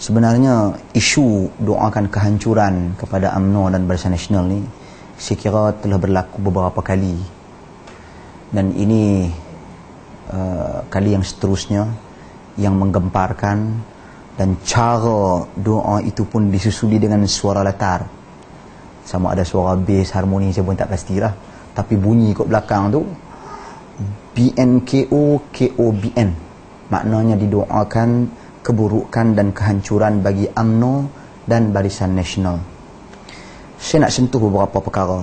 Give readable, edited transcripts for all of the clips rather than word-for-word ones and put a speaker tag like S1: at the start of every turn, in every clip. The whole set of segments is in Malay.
S1: Sebenarnya isu doakan kehancuran kepada UMNO dan Barisan Nasional ni saya kira telah berlaku beberapa kali, dan ini kali yang seterusnya yang menggemparkan, dan cara doa itu pun disusuli dengan suara latar. Sama ada suara bass, harmoni, saya pun tak pastilah, tapi bunyi kat belakang tu BNKO KOBN, maknanya didoakan keburukan dan kehancuran bagi UMNO dan Barisan Nasional. Saya nak sentuh beberapa perkara.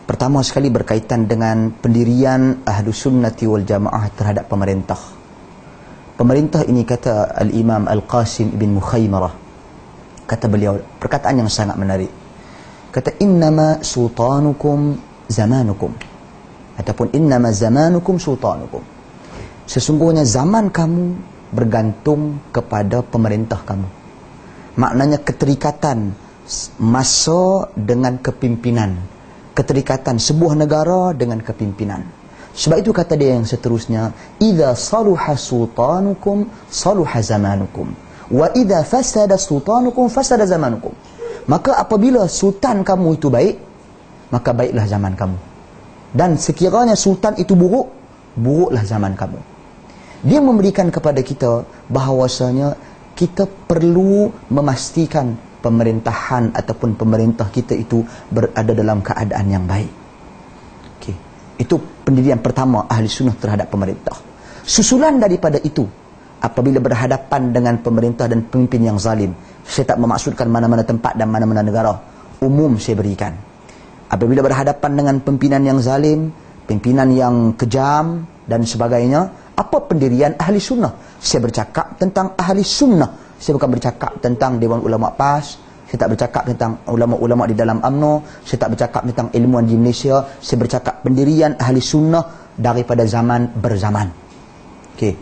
S1: Pertama sekali berkaitan dengan pendirian Ahlus Sunnati wal Jamaah terhadap pemerintah. Pemerintah ini, kata Al-Imam Al-Qasim Ibn Mukhaymarah, kata beliau perkataan yang sangat menarik. Kata, innama sultanukum zamanukum, ataupun innama zamanukum sultanukum. Sesungguhnya zaman kamu bergantung kepada pemerintah kamu. Maknanya keterikatan masa dengan kepimpinan, keterikatan sebuah negara dengan kepimpinan. Sebab itu kata dia yang seterusnya, idza saluha sultanukum saluha zamanukum, wa idza fasada sultanukum fasada zamanukum. Maka apabila sultan kamu itu baik, maka baiklah zaman kamu. Dan sekiranya sultan itu buruk, buruklah zaman kamu. Dia memberikan kepada kita bahawasanya kita perlu memastikan pemerintahan ataupun pemerintah kita itu berada dalam keadaan yang baik. Okey. Itu pendirian pertama Ahli Sunnah terhadap pemerintah. Susulan daripada itu, apabila berhadapan dengan pemerintah dan pemimpin yang zalim, saya tak memaksudkan mana-mana tempat dan mana-mana negara, umum saya berikan. Apabila berhadapan dengan pimpinan yang zalim, pimpinan yang kejam dan sebagainya, apa pendirian Ahli Sunnah? Saya bercakap tentang Ahli Sunnah. Saya bukan bercakap tentang Dewan Ulama PAS. Saya tak bercakap tentang ulama-ulama di dalam UMNO. Saya tak bercakap tentang ilmuwan di Malaysia. Saya bercakap pendirian Ahli Sunnah daripada zaman berzaman. Okey.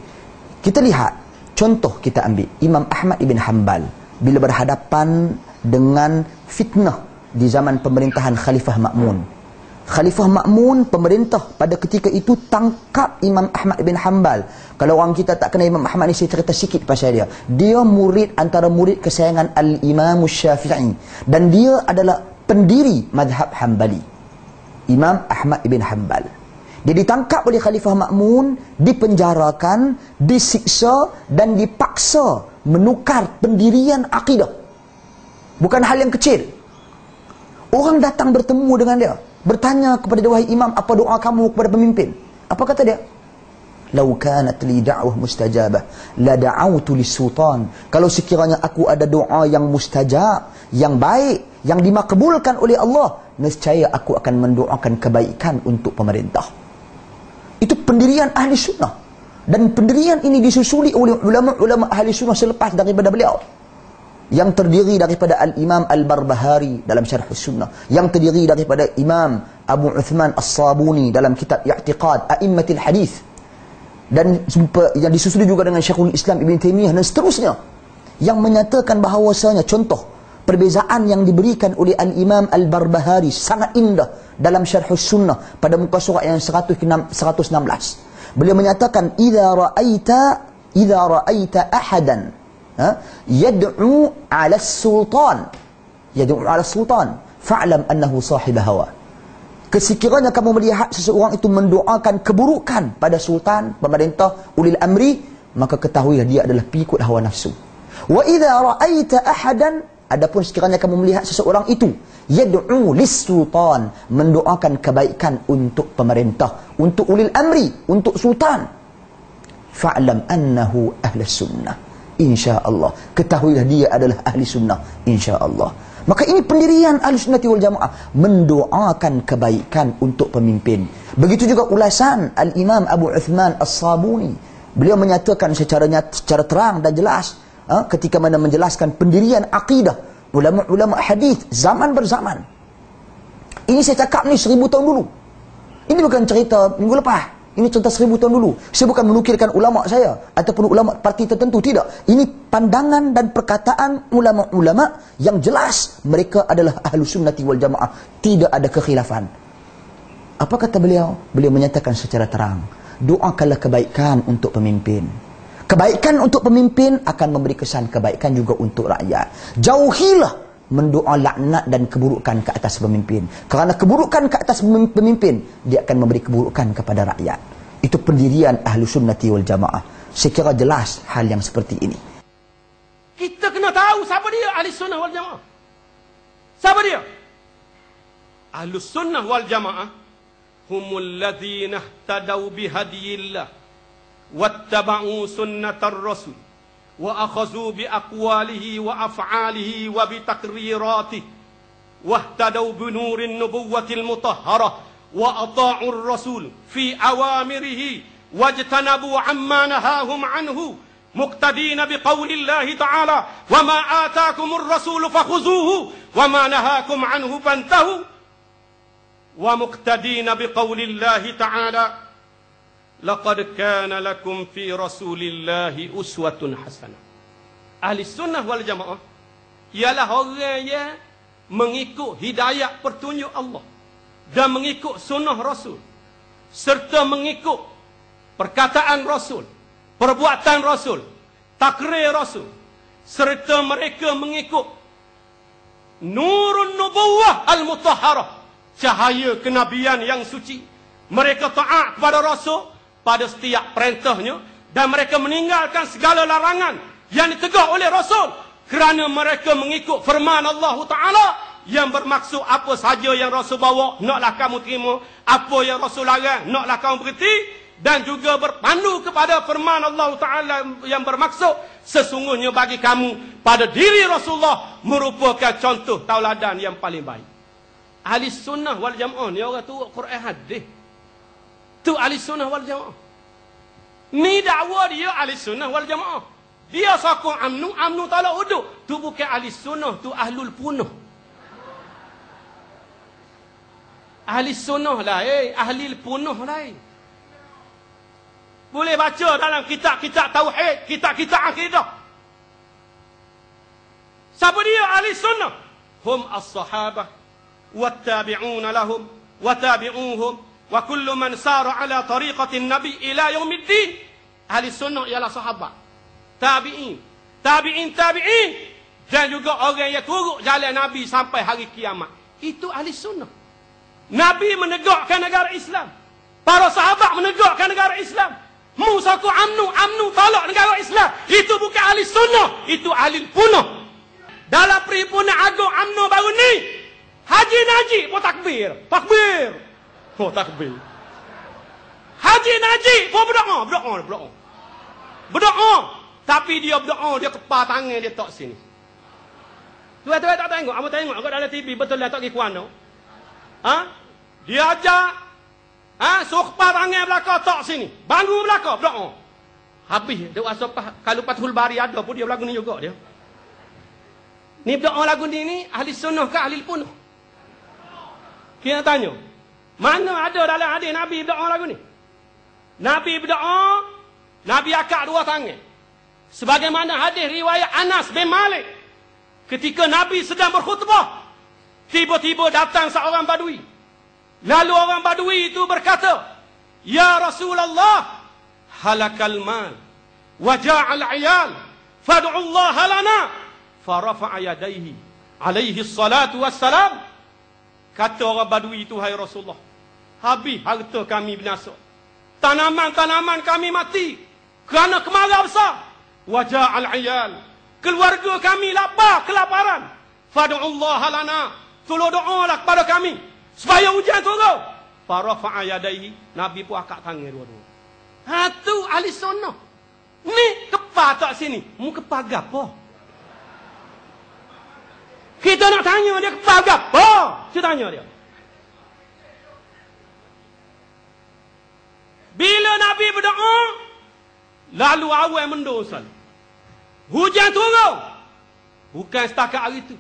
S1: Kita lihat, contoh kita ambil Imam Ahmad ibn Hanbal bila berhadapan dengan fitnah di zaman pemerintahan Khalifah Ma'mun. Khalifah Ma'mun, pemerintah pada ketika itu tangkap Imam Ahmad ibn Hanbal. Kalau orang kita tak kenal Imam Ahmad ni, saya cerita sikit pasal dia. Dia murid antara murid kesayangan Al-Imam Syafi'i, dan dia adalah pendiri madhab Hanbali, Imam Ahmad ibn Hanbal. Dia ditangkap oleh Khalifah Ma'mun, dipenjarakan, disiksa dan dipaksa menukar pendirian akidah. Bukan hal yang kecil. Orang datang bertemu dengan dia, bertanya kepada dia, wahai imam, apa doa kamu kepada pemimpin? Apa kata dia? Lau kanat li da'wah mustajabah la da'awtu lis-sultan. Kalau sekiranya aku ada doa yang mustajab, yang baik, yang dimakbulkan oleh Allah, nescaya aku akan mendoakan kebaikan untuk pemerintah. Itu pendirian Ahli Sunnah. Dan pendirian ini disusuli oleh ulama-ulama Ahli Sunnah selepas daripada beliau, yang terdiri daripada Al-Imam Al-Barbahari dalam Syarh Sunnah, yang terdiri daripada Imam Abu Uthman As-Sabuni dalam kitab I'tiqad A'immatil Hadith, dan yang disusuli juga dengan Syekhul Islam Ibn Taymiyah dan seterusnya, yang menyatakan bahawasanya contoh perbezaan yang diberikan oleh Al-Imam Al-Barbahari sangat indah dalam Syarh Sunnah pada muka surat yang 116. Beliau menyatakan, idza ra'aita ahadan yad'u 'ala sultan fa'lam annahu sahib hawa. Sekiranya kamu melihat seseorang itu mendoakan keburukan pada sultan, pemerintah, ulil amri, maka ketahuilah dia adalah pengikut hawa nafsu. Wa idza ra'aita ahadan, adapun sekiranya kamu melihat seseorang itu yad'u lis-sultan, mendoakan kebaikan untuk pemerintah, untuk ulil amri, untuk sultan, fa'lam annahu ahlus sunnah, insya-Allah, ketahuilah dia adalah ahli sunnah, insya-Allah. Maka ini pendirian Ahli Sunnati wal Jamaah, mendoakan kebaikan untuk pemimpin. Begitu juga ulasan Al-Imam Abu Uthman As-Sabuni. Beliau menyatakan secara terang dan jelas ketika mana menjelaskan pendirian akidah ulama-ulama hadis zaman berzaman. Ini saya cakap ni 1000 tahun dulu. Ini bukan cerita minggu lepas. Ini cerita 1000 tahun dulu. Saya bukan menukilkan ulama saya ataupun ulama parti tertentu, tidak. Ini pandangan dan perkataan ulama-ulama yang jelas mereka adalah Ahlus Sunnati wal Jamaah. Tidak ada kekhilafan. Apa kata beliau? Beliau menyatakan secara terang, doakanlah kebaikan untuk pemimpin. Kebaikan untuk pemimpin akan memberi kesan kebaikan juga untuk rakyat. Jauhilah mendoa laknat dan keburukan ke atas pemimpin. Kerana keburukan ke atas pemimpin, dia akan memberi keburukan kepada rakyat. Itu pendirian Ahlu Sunnati wal Jamaah. Saya kira jelas hal yang seperti ini.
S2: Kita kena tahu siapa dia Ahli Sunnah wal Jamaah. Siapa dia? Ahlu Sunnah wal Jamaah humul ladzina ihtadaw bihadiyillah wattaba'u sunnatar rasul wa akhazu bi aqwalihi wa af'alihi wa bi taqriratihi wahtadaw bi nurin nubuwwatil mutahharah wa ata'u ar-rasul fi awamirihi wajtanabu amma nahahum anhu muqtadina bi qawlillahi ta'ala wa ma ataakumur rasul fakhuzuhu wa ma nahakum anhu fantahu wa muqtadina bi qawlillahi ta'ala laqad kana lakum fi rasulillahi uswatun hasanah. Ahli Sunnah wal Jamaah ialah orang yang mengikut hidayah petunjuk Allah dan mengikut sunnah Rasul serta mengikut perkataan Rasul, perbuatan Rasul, takrir Rasul, serta mereka mengikut nurun nubuwah al-mutahharah, cahaya kenabian yang suci. Mereka taat kepada Rasul pada setiap perintahnya dan mereka meninggalkan segala larangan yang ditegak oleh Rasul kerana mereka mengikut firman Allah Ta'ala yang bermaksud apa sahaja yang Rasul bawa naklah kamu terima, apa yang Rasul larang naklah kamu berhenti, dan juga berpandu kepada firman Allah Ta'ala yang bermaksud sesungguhnya bagi kamu pada diri Rasulullah merupakan contoh tauladan yang paling baik. Ahli Sunnah wal Jamaah ni orang tu Quran hadis. Tu Ahli Sunnah wal Jamaah. Ni dakwa dia Ahli Sunnah wal Jamaah. Dia sokong UMNO tolak uduk. Tu bukan Ahli Sunnah, tu Ahlul Punuh. Ahli Sunnah lah, Ahli Punuh lah. Boleh baca dalam kitab-kitab tauhid, kitab-kitab akidah. Siapa dia Ahli Sunnah? Hum as-sahabah wattabi'una lahum wattabi'uhum wa kullu man sara ala tariqatin nabi ila yaumiddin. Ahli Sunnah ialah sahabat, tabi'in, tabi'in dan juga orang yang turut jalan Nabi sampai hari kiamat. Itu Ahli Sunnah. Nabi menegakkan negara Islam, para sahabat menegakkan negara Islam. Musa ku UMNO tolak negara Islam. Itu bukan Ahli Sunnah, itu Ahli Punuh. Dalam perhimpunan agung UMNO baru ni, Haji Najib pun takbir. Oh takbir. Haji Najib pun berdoa. Tapi dia berdoa, dia kepal tangan dia tak sini. Tuan-tuan tak tengok? Apa tengok kat dalam TV betul lah tak pergi kuano. Dia ajak suruh kepal tangan belakang tak sini. Bangun belakang berdoa. Habis dia rasa kalau Fathul Bari ada pun dia lagu ni juga dia. Ni berdoa lagu ni Ahli Sunnah ke Ahli Punuh? Kita tanya. Mana ada dalam hadis Nabi berdoa lagu ni? Nabi berdoa, Nabi akak dua tangan. Sebagaimana hadis riwayat Anas bin Malik. Ketika Nabi sedang berkhutbah, tiba-tiba datang seorang badui. Lalu orang badui itu berkata, "Ya Rasulullah, halakal mal wa ja'al 'iyal, fad'u Allah lana." Farafa'a yadayhi alaihi salatu wassalam. Kata orang badui itu, "Hai Rasulullah, habis harta kami binasa. Tanaman-tanaman kami mati kerana kemarau besar. Wajah al-iyal, keluarga kami lapar, kelaparan. Fad'ullah lana, tolong doalah kepada kami supaya hujan turun." Farafa'a yadayhi, Nabi pun angkat tangan dua-dua. Tu Ahli Sunnah. Ni kepal tak sini. Mu kepal gapo? Kita nak tanya dia kepal gapo? Kita tanya dia. Bila Nabi berdoa, lalu awan mendosal. Hujan turun. Bukan setakat hari itu.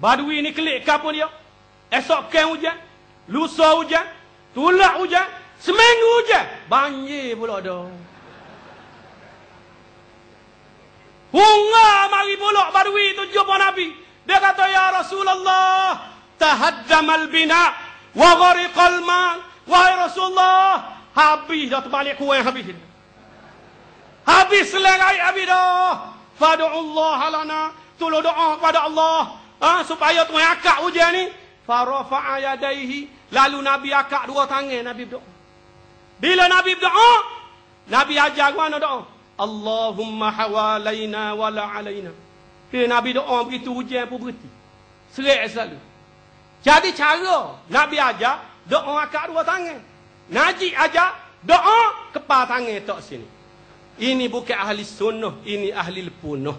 S2: Badui ni kelik kapur dia. Esok kan hujan. Lusa hujan. Tulak hujan. Seminggu hujan. Banjir pula dah. Hunga mari pula badui tu jumpa Nabi. Dia kata, "Ya Rasulullah, tahaddamal bina wa ghariqal mal." Wahai Rasulullah, habis dah terbalik kuat habis. Habis selerai habis dah. Fadu'ullah lana. Tolong doa kepada Allah. Supaya Tuhan akak ujian ni. Farafa'a yadaihi. Lalu Nabi akak dua tangan. Nabi berdoa. Bila Nabi berdoa. Nabi ajar mana doa? Allahumma hawalaina wala alaina. Nabi doa begitu ujian pun berhenti. Serik selalu. Jadi cara Nabi ajar. Doa akak dua tangan. Najib ajar. Doa kepala tangan tak sini. Ini bukan ahli sunnah, ini ahli punah.